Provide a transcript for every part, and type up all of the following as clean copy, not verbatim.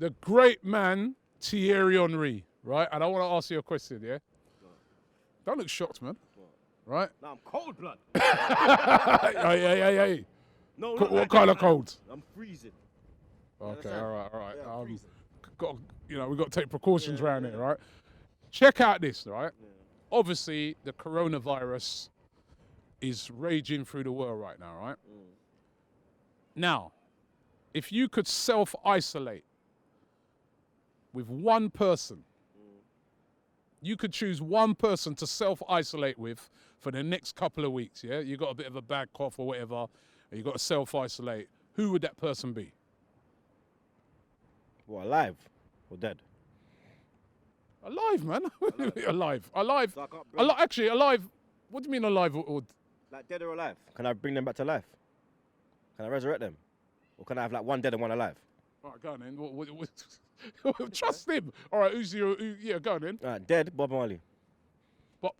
the great man Thierry Henry, right? And I want to ask you a question, yeah? Don't look shocked, man. Right? No, I'm cold blood. Hey. No, What kind of cold? I'm freezing. Okay, all right. Yeah, I'm freezing. We've got to take precautions around it, right? Check out this, right? Yeah. Obviously, the coronavirus is raging through the world right now, right? Now, if you could self-isolate with one person, you could choose one person to self-isolate with for the next couple of weeks, yeah? You got a bit of a bad cough or whatever, and you got to self-isolate. Who would that person be? What, alive or dead? Alive, man. Alive. So I can't bring Actually, alive. What do you mean alive? Or like dead or alive? Can I bring them back to life? Can I resurrect them? Or can I have like one dead and one alive? all right, go on then. Trust him. All right, yeah, go on then. All right, dead, Bob Marley. But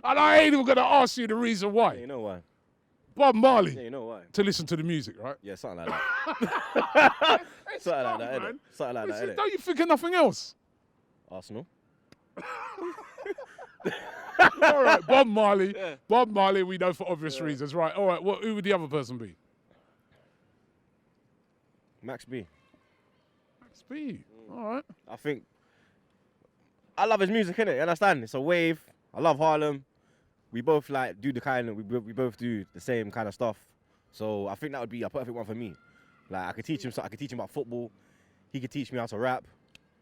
and I ain't even gonna ask you the reason why. Yeah, you know why? Bob Marley. Yeah, you know why? To listen to the music, right? Yeah, something like that. Something like that, man. innit? Something like that, innit? Don't you think of nothing else? Arsenal. All right, Bob Marley. Yeah. Bob Marley, we know for obvious reasons, right? All right, who would the other person be? Max B. Max B. All right. I think I love his music, innit? You understand? It's a wave. I love Harlem. We both like do the kind of we both do the same kind of stuff. So I think that would be a perfect one for me. Like I could teach him about football. He could teach me how to rap.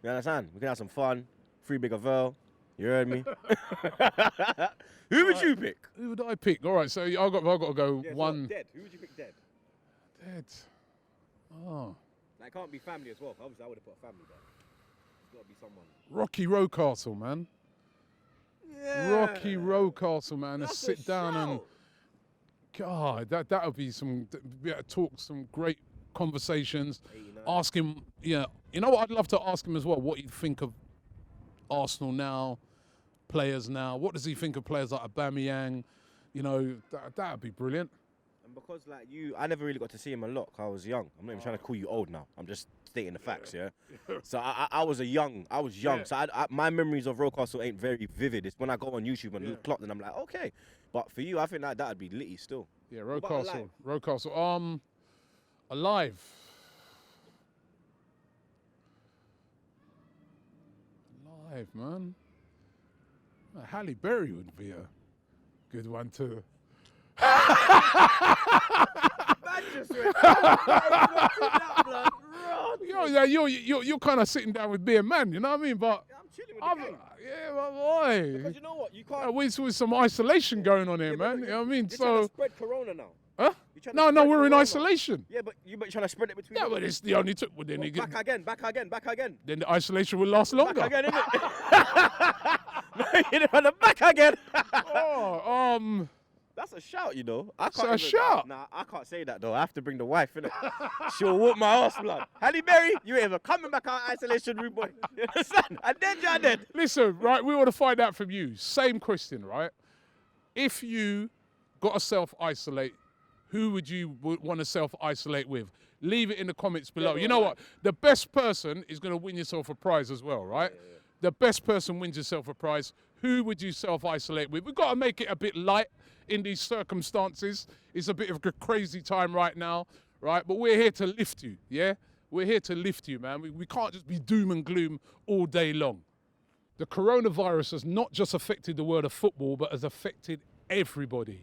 You understand? We can have some fun. Free Bigger Verl. You heard me? Who would you pick? Who would I pick? All right, so I've got to go one. Dead. Who would you pick dead? Dead. Oh. Like, it can't be family as well. Obviously, I would have put a family there. It's got to be someone. Rocky Rocastle, man. Yeah. Rocky Rocastle, man. That's To sit down and God, that would be talk some great conversations. 89. Ask him, you know what? I'd love to ask him as well. What you think of Arsenal now, players now? What does he think of players like Aubameyang? You know, that would be brilliant. And because like I never really got to see him a lot 'cause I was young. I'm not even trying to call you old now. I'm just stating the facts, yeah. So I was young. Yeah. So my memories of Rocastle ain't very vivid. It's when I go on YouTube and clock, and I'm like, okay. But for you, I think that'd be litty still. Yeah, What about Rocastle. Alive. Alive, man. Halle Berry would be a good one too. You're kind of sitting down with beer man, you know what I mean? But I'm chilling with the gang. yeah, my boy. Because you know what? You can't. With some isolation going on here, man. You know what I mean? You're trying to spread corona now. Huh? You're trying to No, spread we're in corona. isolation. Yeah, but you're trying to spread it between. Yeah, but it's the only two. Well, then, back again. then the isolation will last longer. Back again, innit? You're on the back again. That's a shout, you know. Shout. Nah, I can't say that though. I have to bring the wife, innit? She'll whoop my ass, blood. Halle Berry, you ain't ever coming back out of isolation room, boy. You understand? I dead. Listen, right, we want to find out from you. Same question, right? If you got to self-isolate, who would you want to self-isolate with? Leave it in the comments below. You know what? The best person is going to win yourself a prize as well, right? Yeah. The best person wins yourself a prize. Who would you self-isolate with? We've got to make it a bit light in these circumstances. It's a bit of a crazy time right now, right? But we're here to lift you, yeah? We're here to lift you, man. We can't just be doom and gloom all day long. The coronavirus has not just affected the world of football, but has affected everybody.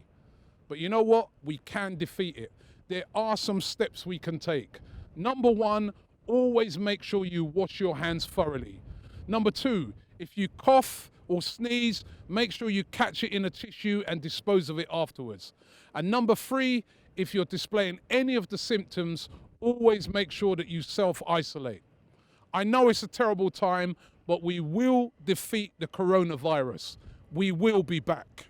But you know what? We can defeat it. There are some steps we can take. Number one, always make sure you wash your hands thoroughly. Number two, if you cough or sneeze, make sure you catch it in a tissue and dispose of it afterwards. And number three, if you're displaying any of the symptoms, always make sure that you self-isolate. I know it's a terrible time, but we will defeat the coronavirus. We will be back.